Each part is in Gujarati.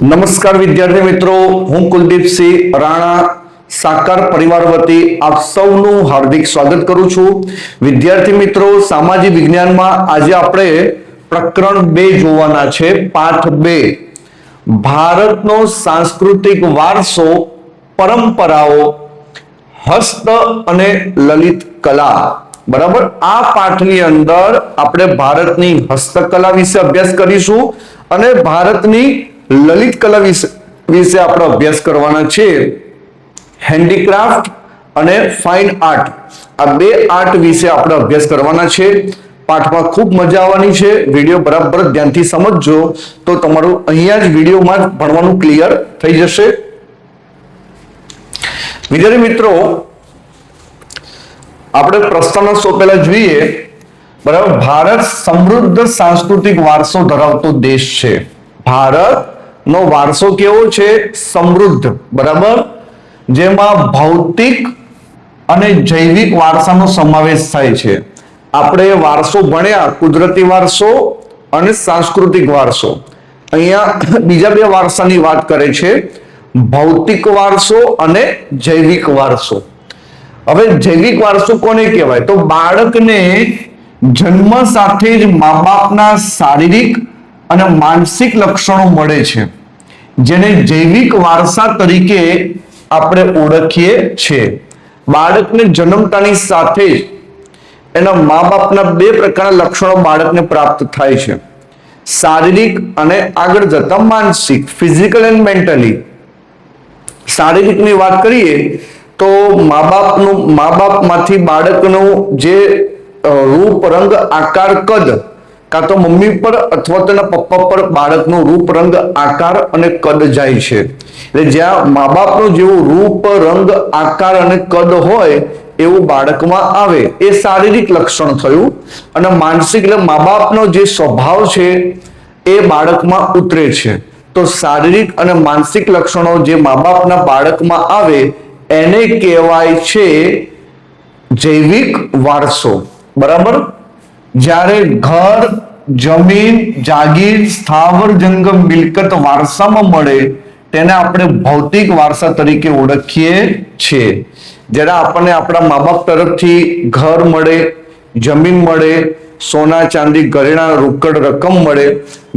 નમસ્કાર વિદ્યાર્થી મિત્રો, હું કુલદીપસિંહ રાણા સાકાર પરિવાર વતી આપ સૌનું હાર્દિક સ્વાગત કરું છું. વિદ્યાર્થી મિત્રો, સામાજિક વિજ્ઞાનમાં આજે આપણે પ્રકરણ 2 જોવાના છે. પાઠ 2, ભારતનો સાંસ્કૃતિક વારસો, પરંપરાઓ, હસ્ત અને લલિત કલા. બરાબર, આ પાઠની અંદર આપણે ભારતની હસ્તકલા વિશે અભ્યાસ કરીશું અને ભારતની લલિત કલા વિશે આપણે અભ્યાસ કરવાના છે. હેન્ડીક્રાફ્ટ અને ફાઇન આર્ટ, આ બે આર્ટ વિશે આપણે અભ્યાસ કરવાના છે. પાઠમાં ખૂબ મજા આવવાની છે. વિડીયો બરાબર ધ્યાનથી સમજજો તો તમારું અહીંયા જ વિડીયોમાં જ ભણવાનું ક્લિયર થઈ જશે. વિદ્યાર્થી મિત્રો, આપણે પ્રશ્ન પહેલા જોઈએ. બરાબર, ભારત સમૃદ્ધ સાંસ્કૃતિક વારસો ધરાવતો દેશ છે. ભારતનો વારસો કેવો છે? સમૃદ્ધ. બરાબર, જેમાં ભૌતિક અને જૈવિક વારસાનો સમાવેશ થાય છે. આપણે વારસો ભણ્યા, કુદરતી વારસો અને સાંસ્કૃતિક વારસો. અહીંયા બીજા બે વારસાની વાત કરે છે, ભૌતિક વારસો અને જૈવિક વારસો. હવે જૈવિક વારસો કોને કહેવાય? તો બાળકને જન્મ સાથે જ મા બાપના શારીરિક અને માનસિક લક્ષણો મળે છે, જેને જૈવિક વારસા તરીકે આપણે ઓળખીએ છીએ. બાળકને જન્મતાની સાથે જ એના મા બાપના બે પ્રકારના લક્ષણો બાળકને પ્રાપ્ત થાય છે, શારીરિક અને આગળ જતા માનસિક, ફિઝિકલ એન્ડ મેન્ટલી. શારીરિકની વાત કરીએ તો મા બાપમાંથી બાળકનું જે રૂપ, રંગ, આકાર, કદ, કાં તો મમ્મી પર અથવા તેના પપ્પા પર બાળકનું રૂપ, રંગ, આકાર અને કદ જાય છે. એટલે જ્યાં મા બાપનું જેવું રૂપ, રંગ, આકાર અને કદ હોય એવું બાળકમાં આવે, એ શારીરિક લક્ષણ થયું. અને માનસિક એટલે મા બાપનો જે સ્વભાવ છે એ બાળકમાં ઉતરે છે. તો શારીરિક અને માનસિક લક્ષણો જે મા બાપના બાળકમાં આવે એને કહેવાય છે જૈવિક વારસો. બરાબર, જ્યારે ઘર, જમીન, જાગીર, સ્થાવર જંગમ મિલકત વારસામાં મળે તેને આપણે ભૌતિક વારસા તરીકે ઓળખીએ છીએ. જ્યારે આપણને આપણા મા બાપ તરફથી ઘર મળે, જમીન મળે, સોના ચાંદી ઘરેણા રોકડ રકમ મળે,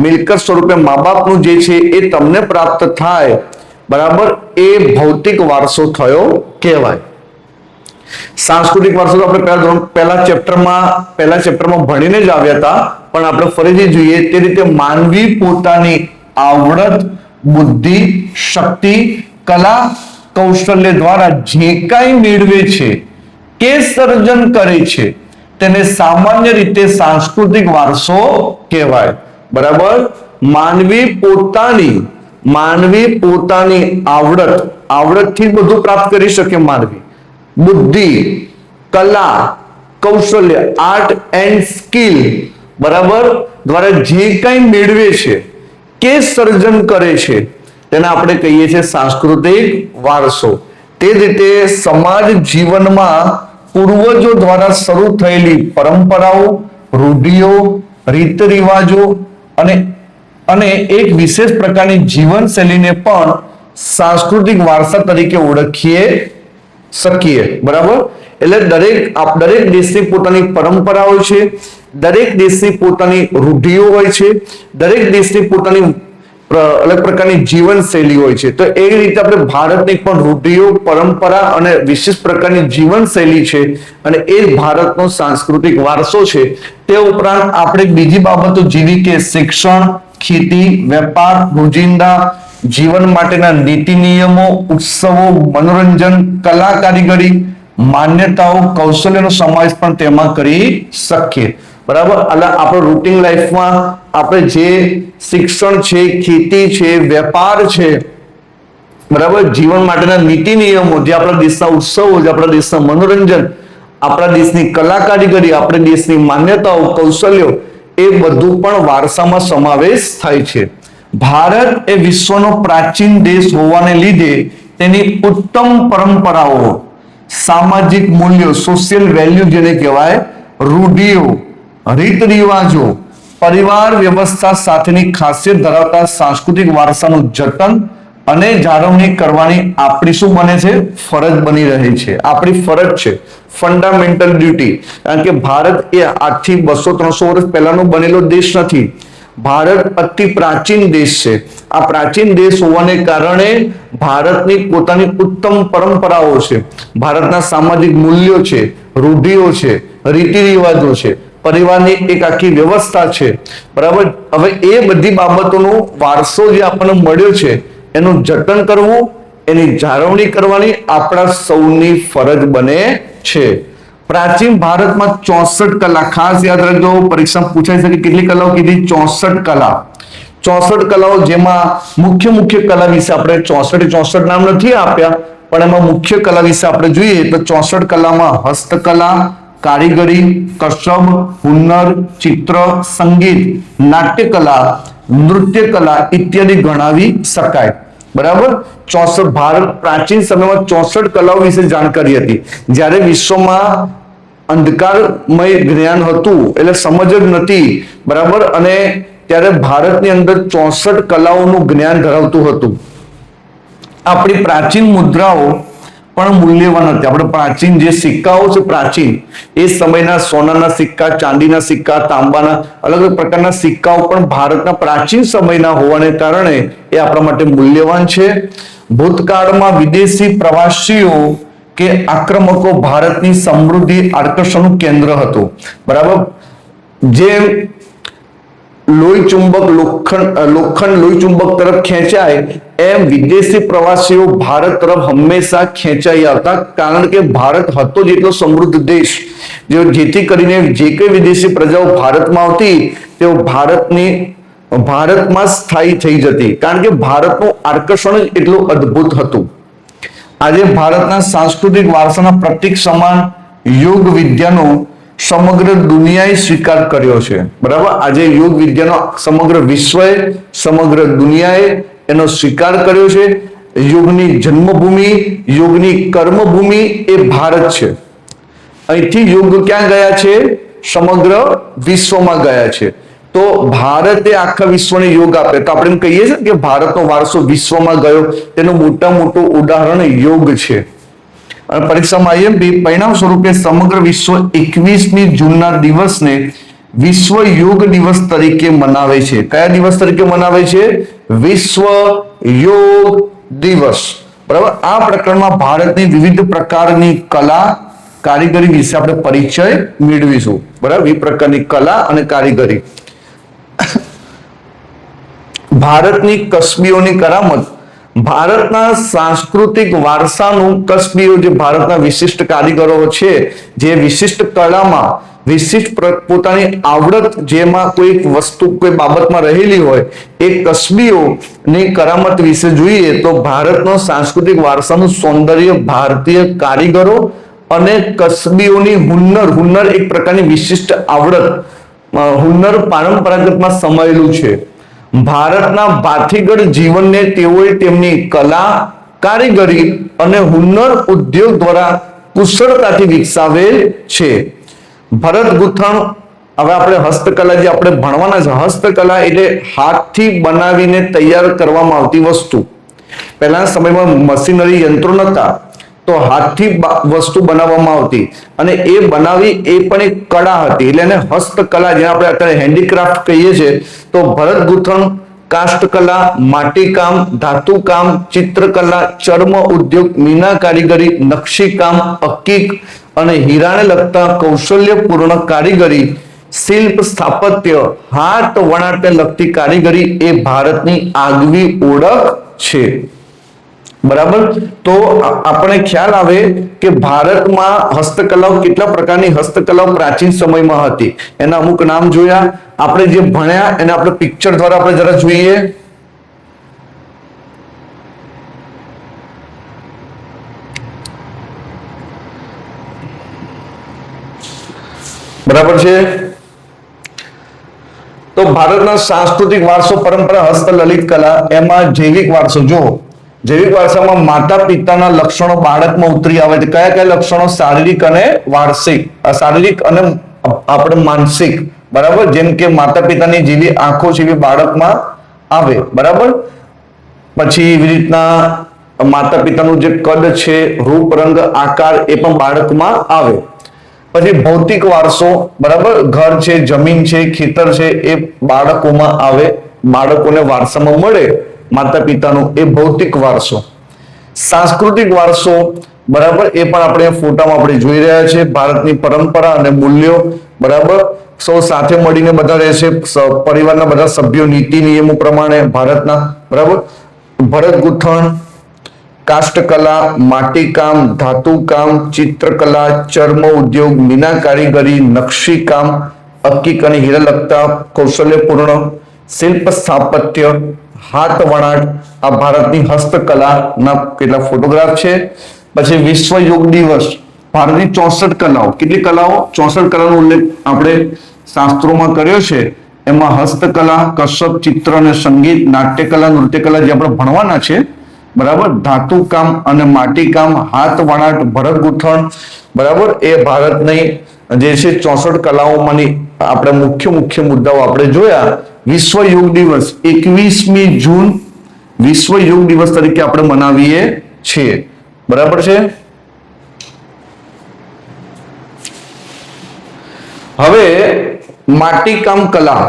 મિલકત સ્વરૂપે મા બાપનું જે છે એ તમને પ્રાપ્ત થાય, બરાબર, એ ભૌતિક વારસો થયો કહેવાય. સાંસ્કૃતિક વારસો તો આપણે પહેલા ચેપ્ટરમાં ભણીને જ આવ્યા હતા, પણ આપણે ફરીથી જોઈએ તે રીતે માનવી પોતાની આવડત, બુદ્ધિ, શક્તિ, કલા, કૌશલ્ય દ્વારા જે કાંઈ મેળવે છે કે સર્જન કરે છે તેને સામાન્ય રીતે સાંસ્કૃતિક વારસો કહેવાય. બરાબર, માનવી પોતાની આવડતથી બધું પ્રાપ્ત કરી શકે. માનવી બુદ્ધિ, કલા, કૌશલ્ય, આર્ટ એન્ડ સ્કિલ, બરાબર, દ્વારા જે કંઈ મેળવે છે કે સર્જન કરે છે તેને આપણે કહીએ છીએ સાંસ્કૃતિક વારસો. તે જ રીતે સમાજ જીવનમાં પૂર્વજો દ્વારા શરૂ થયેલી પરંપરાઓ, રૂઢિઓ, રીત રિવાજો અને એક વિશેષ પ્રકારની જીવનશૈલીને પણ સાંસ્કૃતિક વારસા તરીકે ઓળખીએ શકીએ. બરાબર, એટલે દરેક દેશની પોતાની પરંપરા હોય છે, દરેક દેશની પોતાની રૂઢિઓ હોય છે, દરેક દેશની પોતાની અલગ પ્રકારની જીવનશૈલી હોય છે. તો એ રીતે આપણે ભારતની પણ રૂઢિઓ, પરંપરા અને વિશેષ પ્રકારની જીવનશૈલી છે અને એ ભારતનો સાંસ્કૃતિક વારસો છે. તે ઉપરાંત આપણે બીજી બાબતો જેવી કે શિક્ષણ, ખેતી, વેપાર, રોજિંદા જીવન માટેના નીતિ નિયમો, ઉત્સવો, મનોરંજન, કલા, કારીગરી, માન્યતાઓ, કૌશલ્યનો સમાવેશ પણ તેમાં કરી શકીએ. બરાબર, એટલે આપણે રૂટીન લાઈફમાં આપણે જે શિક્ષણ છે, ખેતી છે, વેપાર છે, બરાબર, જીવન માટેના નીતિ નિયમો, જે આપણા દેશના ઉત્સવો, જે આપણા દેશના મનોરંજન, આપણા દેશની કલા કારીગરી, આપણા દેશની માન્યતાઓ, કૌશલ્યો, એ બધું પણ વારસામાં સમાવેશ થાય છે. ભારત એ વિશ્વનો પ્રાચીન દેશ હોવાને લીધે તેની ઉત્તમ પરંપરાઓ, સામાજિક મૂલ્યો, સોશિયલ વેલ્યુ જેને કહેવાય, રૂઢિઓ, રીત રિવાજો, પરિવાર વ્યવસ્થા સાથેની ખાસિયત ધરાવતા સાંસ્કૃતિક વારસાનું જતન અને જાળવણી કરવાની આપણી શું બને છે? ફરજ બની રહી છે, આપણી ફરજ છે, ફંડામેન્ટલ ડ્યુટી. કારણ કે ભારત એ આજથી 200-300 વર્ષ પહેલાનો બનેલો દેશ નથી. ભારત અતિ પ્રાચીન દેશ છે. આ પ્રાચીન દેશ હોવાને કારણે ભારતની પોતાની ઉત્તમ પરંપરાઓ છે, ભારતના સામાજિક મૂલ્યો છે, રૂઢિઓ છે, રીતિ રિવાજો છે, પરિવારની એક આખી વ્યવસ્થા છે. બરાબર. હવે એ બધી બાબતોનો વારસો જે આપણને મળ્યો છે એનું જતન કરવું, એની જાળવણી કરવાની આપણા સૌની ફરજ બને છે. પ્રાચીન ભારતમાં 64 કલા, ખાસ યાદ રાખજો, પરીક્ષામાં પૂછાઈ શકે કેટલી કલાઓ કીધી? 64 કલા. 64 કલાઓ, જેમાં મુખ્ય કલા વિશે આપણે 64 નામ નથી આપ્યા, પણ એમાં મુખ્ય કલા વિશે આપણે જોઈએ તો 64 કલામાં હસ્તકલા, કારીગરી, કસબ, હુન્નર, ચિત્ર, સંગીત, નાટ્યકલા, નૃત્ય કલા ઇત્યાદિ ગણાવી શકાય. બરાબર. 64 ભારત પ્રાચીન સમયમાં 64 કલાઓ વિશે જાણકારી હતી. જ્યારે વિશ્વમાં અંધકારમય જ્ઞાન હતું, એટલે સમજ જ નથી. બરાબર. અને ત્યારે ભારતની અંદર 64 કલાઓનું જ્ઞાન ધરાવતું હતું. આપણી પ્રાચીન મુદ્રાઓ પણ મૂલ્યવાન હતી. આપણે પ્રાચીન જે સિક્કાઓ છે, પ્રાચીન એ સમયના સોનાના સિક્કા, ચાંદીના સિક્કા, તાંબાના અલગ અલગ પ્રકારના સિક્કાઓ પણ ભારતના પ્રાચીન સમયના હોવાને કારણે એ આપણા માટે મૂલ્યવાન છે. ભૂતકાળમાં વિદેશી પ્રવાસીઓ કે આક્રમકો ભારતની સમૃદ્ધિ આકર્ષણનું કેન્દ્ર હતું. બરાબર. જેમ લોહી ચુંબક લોખંડ લોહી ચુંબક તરફ ખેંચાય એમ વિદેશી પ્રવાસીઓ ભારત તરફ હંમેશા ખેંચાઈ આવતા. કારણ કે ભારત હતો જ એટલો સમૃદ્ધ દેશ, જેથી કરીને જે કઈ વિદેશી પ્રજાઓ ભારતમાં આવતી તેઓ ભારતમાં સ્થાયી થઈ જતી. કારણ કે ભારતનું આકર્ષણ જ એટલું અદ્ભુત હતું. આજે ભારતના સાંસ્કૃતિક વારસાના પ્રતીક સમાન યોગ વિદ્યાનો સમગ્ર દુનિયાએ સ્વીકાર કર્યો છે. બરાબર. આજે યોગ વિદ્યાનો સમગ્ર વિશ્વએ, સમગ્ર દુનિયાએ એનો સ્વીકાર કર્યો છે. યોગની જન્મભૂમિ, યોગની કર્મભૂમિ એ ભારત છે. અહીંથી યોગ ક્યાં ગયા છે? સમગ્ર વિશ્વમાં ગયા છે. તો ભારતે આખા વિશ્વને યોગ આપે તો આપણે એમ કહીએ છીએ કે ભારતનો વારસો વિશ્વમાં ગયો. તેનું મોટું ઉદાહરણ યોગ છે. અને પરીક્ષામાં આઈએમપી પરિણામ સ્વરૂપે સમગ્ર વિશ્વ 21મી જૂનના દિવસને વિશ્વ યોગ દિવસ તરીકે મનાવે છે. કયા દિવસ તરીકે મનાવે છે? વિશ્વ યોગ દિવસ. બરાબર. આ પ્રકરણમાં ભારતની વિવિધ પ્રકારની કલા, કારીગરી વિશે આપણે પરિચય મેળવીશું. બરાબર. વિવિધ પ્રકારની કલા અને કારીગરી. ભારતની કસબીઓની કરામત. ભારતના સાંસ્કૃતિક વારસાનું કસબીઓ, જે ભારતના વિશિષ્ટ કારીગરો છે, જે વિશિષ્ટ કલામાં વિશિષ્ટ પોતાની આવડત જેમાં કોઈ વસ્તુ કોઈ બાબતમાં રહેલી હોય એ કસબીઓની કરામત વિશે જોઈએ તો ભારતનો સાંસ્કૃતિક વારસાનું સૌંદર્ય ભારતીય કારીગરો અને કસબીઓની હુન્નર એક પ્રકારની વિશિષ્ટ આવડત, હુન્નર પરંપરાગતમાં સમાયેલું છે. ભારતના ભાતીગળ જીવનને તેઓએ તેમની કલા, કારીગરી અને હુન્નર ઉદ્યોગ દ્વારા કુશળતાથી વિકસાવેલ છે. ભરત ગૂંથણ. હવે આપણે હસ્તકલા જે આપણે ભણવાના છે, હસ્તકલા એટલે હાથથી બનાવીને તૈયાર કરવામાં આવતી વસ્તુ. પહેલાના સમયમાં મશીનરી યંત્રો નહોતા, તો હાથથી વસ્તુ બનાવવામાં આવતી અને એ બનાવી એ પણ એક કળા હતી. એટલે એને હસ્તકલા, જેને આપણે અત્યારે હેન્ડીક્રાફ્ટ કહીએ છીએ. તો ભરત ગૂંથણ, કાષ્ઠકલા, માટીકામ, ધાતુકામ, ચિત્રકલા, ચર્મ ઉદ્યોગ, મીના કારીગરી, નકશીકામ, અકીક અને હીરાને લગતા કૌશલ્યપૂર્ણ કારીગરી, શિલ્પ, સ્થાપત્ય, હાથ વણાટને લગતી કારીગરી એ ભારતની આગવી ઓળખ છે. બરાબર. તો આપણે ખ્યાલ આવે કે ભારતમાં હસ્તકલાઓ, કેટલા પ્રકારની હસ્તકલાઓ પ્રાચીન સમયમાં હતી. એના અમુક નામ જોયા. આપણે જે ભણ્યા એને આપણે પિક્ચર દ્વારા આપણે જરા જોઈએ. બરાબર છે. તો ભારતના સાંસ્કૃતિક વારસો, પરંપરા, હસ્તલલિત કલા, એમાં જૈવિક વારસો. જો જૈવિક વારસામાં માતા પિતાના લક્ષણો બાળકમાં ઉતરી આવે છે. કયા કયા લક્ષણો? શારીરિક અને વાર્ષિક, શારીરિક અને આપણે માનસિક. બરાબર, જેમ કે માતા પિતાની જેવી આંખો છે એવી બાળકમાં આવે, બરાબર. પછી એવી રીતના માતા પિતાનું જે કદ છે, રૂપ, રંગ, આકાર એ પણ બાળકમાં આવે. પછી ભૌતિક વારસો, બરાબર, ઘર છે, જમીન છે, ખેતર છે, એ બાળકોમાં આવે, બાળકોને વારસામાં મળે માતા પિતાનો, એ ભૌતિક વારસો. સાંસ્કૃતિક વારસો, બરાબર, એ પણ આપણે ફોટામાં આપણે જોઈ રહ્યા છે. ભારતની પરંપરા અને મૂલ્યો, બરાબર, સૌ સાથે મળીને બધા રહેશે, પરિવારના બધા સભ્યો નીતિ નિયમો પ્રમાણે ભારતના, બરાબર. ભરત ગૂંથણ, કાષ્ઠકલા, માટીકામ, ધાતુકામ, ચિત્રકલા, ચર્મ ઉદ્યોગ, મીના કારીગરી, નકશીકામ, અક્કિક અને હીરા લગતા કૌશલ્યપૂર્ણ, શિલ્પ સ્થાપત્ય, હાથ વણાટ, આ ભારતની હસ્તકલાના કેટલાક ફોટોગ્રાફ છે. પછી વિશ્વ યોગ દિવસ, ભારતની 64 કલાઓ, કેટલી કલાઓ? 64 કલાનો ઉલ્લેખ આપણે શાસ્ત્રોમાં કર્યો છે. એમાં હસ્તકલા, કસબ, ચિત્ર અને સંગીત, નાટ્યકલા, નૃત્યકલા જે આપણે ભણવાના છે, બરાબર. ધાતુકામ અને માટીકામ, હાથ વણાટ, ભરત ગૂંથણ, બરાબર, એ ભારતની જે છે 64 કલાઓમાંની આપણે મુખ્ય મુદ્દાઓ આપણે જોયા. વિશ્વ યોગ દિવસ 21મી જૂન વિશ્વ યોગ દિવસ તરીકે આપણે મનાવીએ છીએ, બરાબર છે. હવે માટીકામ કલા,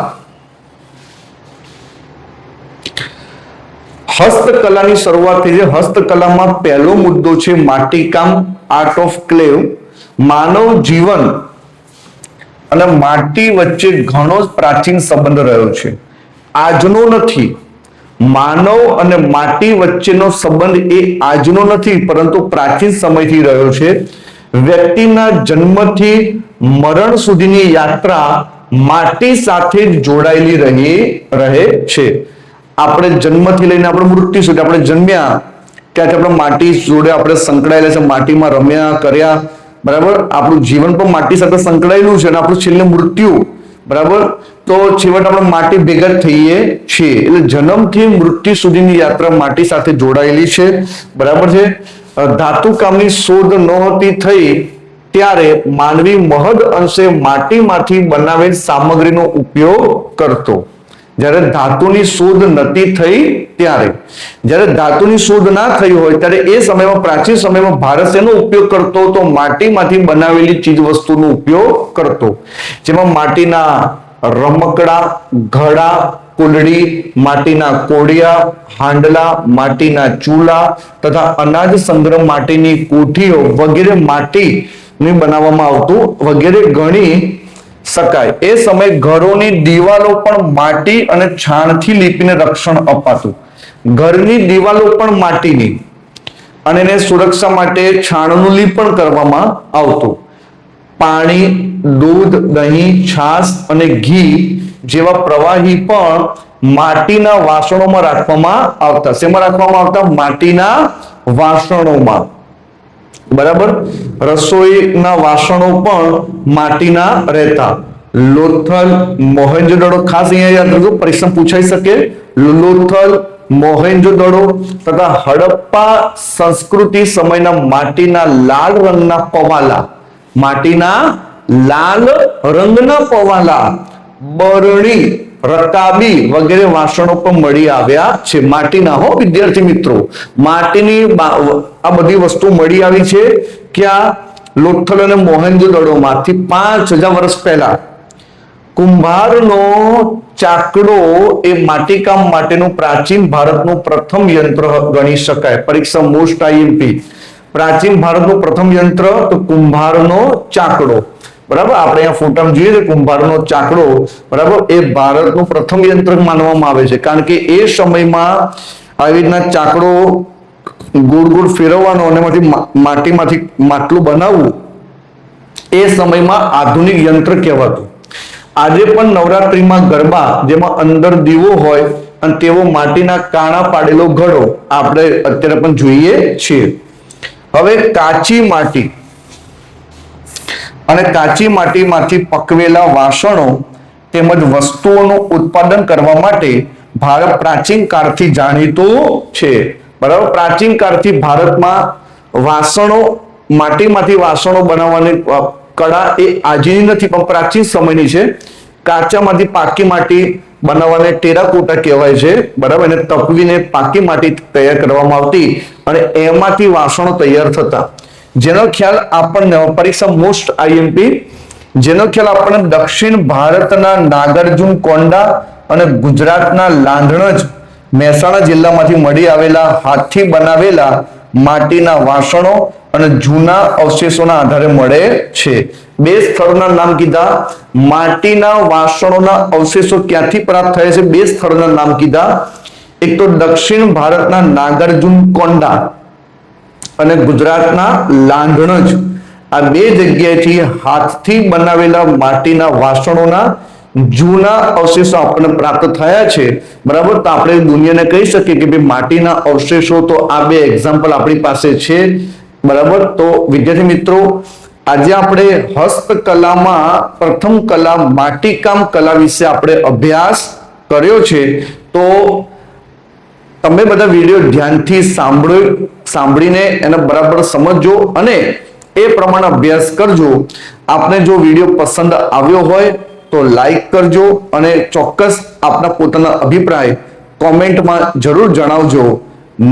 હસ્તકલાની શરૂઆત થઈ છે. હસ્તકલામાં પહેલો મુદ્દો છે માટીકામ, આર્ટ ઓફ ક્લેવ. માનવ જીવન અને માટી વચ્ચે ઘણો જ પ્રાચીન સંબંધ રહ્યો છે, આજનો નથી. માનવ અને માટી વચ્ચેનો સંબંધ એ આજનો નથી, પરંતુ પ્રાચીન સમયથી રહ્યો છે. વ્યક્તિના જન્મથી મરણ સુધીની યાત્રા માટી સાથે જોડાયેલી રહે છે. આપણે જન્મથી લઈને આપણે મૃત્યુ સુધી, આપણે જન્મ્યા ત્યાંથી આપણે માટી જોડે આપણે સંકળાયેલા છે, માટીમાં રમ્યા કર્યા, બરાબર. આપણું જીવન પણ માટી સાથે સંકળાયેલું છે અને આપણું છેલ્લે મૃત્યુ, બરાબર. તો છેવટે આપણે માટી ભેગા થઈએ છીએ. એટલે જન્મથી મૃત્યુ સુધીની યાત્રા માટી સાથે જોડાયેલી છે, બરાબર છે. ધાતુકામની શોધ નહોતી થઈ ત્યારે માનવી મહદ અંશે માટીમાંથી બનાવેલ સામગ્રીનો ઉપયોગ કરતો. જ્યારે ધાતુની શોધ નથી થઈ ત્યારે, જ્યારે ધાતુની શોધ ના થઈ હોય ત્યારે એ સમયમાં, પ્રાચીન સમયમાં ભારત શેનો ઉપયોગ કરતો? તો માટીમાંથી બનાવેલી ચીજ વસ્તુનો ઉપયોગ કરતો, જેમાં માટીના રમકડા, ઘડા, કુલડી, માટીના કોડિયા, હાંડલા, માટીના ચૂલા તથા અનાજ સંગ્રહ માટેની કોઠીઓ વગેરે માટીની બનાવવામાં આવતું વગેરે ગણી શકાય. એ સમયે ઘરોની દિવાલો પણ માટી અને છાણથી લીપીને રક્ષણ અપાતું. ઘરની દિવાલો પણ માટીની અને એને સુરક્ષા માટે છાણનું લીપણ કરવામાં આવતું. પાણી, દૂધ, દહીં, છાશ અને ઘી જેવા પ્રવાહી પણ માટીના વાસણોમાં રાખવામાં આવતા. શેમાં રાખવામાં આવતા? માટીના વાસણોમાં, બરાબર. રસોઈના વાસણો પણ માટીના રહેતા. લોથલ, મોહેંજો-દડો, ખાસ અહીંયા યાદ રાખજો, પરીક્ષા પૂછાઈ શકે. લોથલ, મોહેંજો-દડો તથા હડપ્પા સંસ્કૃતિ સમયના માટીના લાલ રંગના પવાલા, માટીના લાલ રંગના પવાલા, બરણી, રકાબી વગેરે વાસણો પણ મળી આવ્યા છે. માટીના, હો વિદ્યાર્થી મિત્રો, માટીની આ બધી વસ્તુ મળી આવી છે. ક્યાં? લોથલ અને મોહેંજો-દડો માંથી 5000 વર્ષ પહેલા. કુંભારનો ચાકડો એ માટીકામ માટેનું પ્રાચીન ભારતનું પ્રથમ યંત્ર ગણી શકાય. પરીક્ષા મોસ્ટ આઈએમપી. પ્રાચીન ભારતનું પ્રથમ યંત્ર તો કુંભારનો ચાકડો, બરાબર. આપણે અહીંયા ફોટામાં જોઈએ કુંભારનો ચાકડો, બરાબર, એ ભારતનું પ્રથમ યંત્ર માનવામાં આવે છે. કારણ કે એ સમયમાં આવી રીતના ચાકડો ગોળ ગોળ ફેરવવાનો અને માટીમાંથી માટલું બનાવવું એ સમયમાં આધુનિક યંત્ર કહેવાતું. આજે પણ નવરાત્રીમાં ગરબા જેમાં અંદર દીવો હોય અને તેવો માટીના કાણા પાડેલો ઘડો આપણે અત્યારે પણ જોઈએ છીએ. હવે કાચી માટી અને કાચી માટીમાંથી પકવેલા વાસણો તેમજ વસ્તુઓનું ઉત્પાદન કરવા માટે ભારત પ્રાચીન કાળથી જાણીતું છે, બરાબર. પ્રાચીન કાળથી ભારતમાં વાસણો, માટીમાંથી વાસણો બનાવવાની કળા એ આજની નથી પણ પ્રાચીન સમયની છે. કાચામાંથી પાકી માટી બનાવવાને ટેરાકોટા કહેવાય છે, બરાબર. એને તપવીને પાકી માટી તૈયાર કરવામાં આવતી અને એમાંથી વાસણો તૈયાર થતા. જેનો ખ્યાલ આપણને પરીક્ષા મોસ્ટ આઈએમપી, જેનો ખ્યાલ આપણને દક્ષિણ ભારતના નાગાર્જુન કોંડા અને ગુજરાતના લાંધણજ મહેસાણા જિલ્લામાંથી મળી આવેલા હાથથી બનાવેલા માટીના વાસણો અને જૂના અવશેષોના આધારે મળે છે. બે સ્થળોના નામ કીધા. માટીના વાસણોના અવશેષો ક્યાંથી પ્રાપ્ત થયા છે? બે સ્થળોના નામ કીધા. એક તો દક્ષિણ ભારતના નાગાર્જુન કોંડા અને ગુજરાતના લાંધણજ, આ બે જગ્યાએથી હાથથી બનાવેલા માટીના વાસણોના જૂના અવશેષો આપણને પ્રાપ્ત થયા છે, બરાબર. તો આપણે દુનિયાને કહી શકીએ કે ભાઈ માટીના અવશેષો તો આ બે એક્ઝામ્પલ આપણી પાસે છે, બરાબર. તો વિદ્યાર્થી મિત્રો, આજે આપણે હસ્તકલામાં પ્રથમ કલા માટીકામ કલા વિશે આપણે અભ્યાસ કર્યો છે. તો તમે બધા વિડીયો ધ્યાનથી સાંભળીને એને બરાબર સમજજો અને એ પ્રમાણે અભ્યાસ કરજો. આપને જો વિડીયો પસંદ આવ્યો હોય તો લાઈક કરજો અને ચોક્કસ આપના પોતાના અભિપ્રાય કોમેન્ટમાં જરૂર જણાવજો.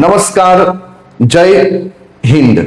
નમસ્કાર, જય હિન્દ.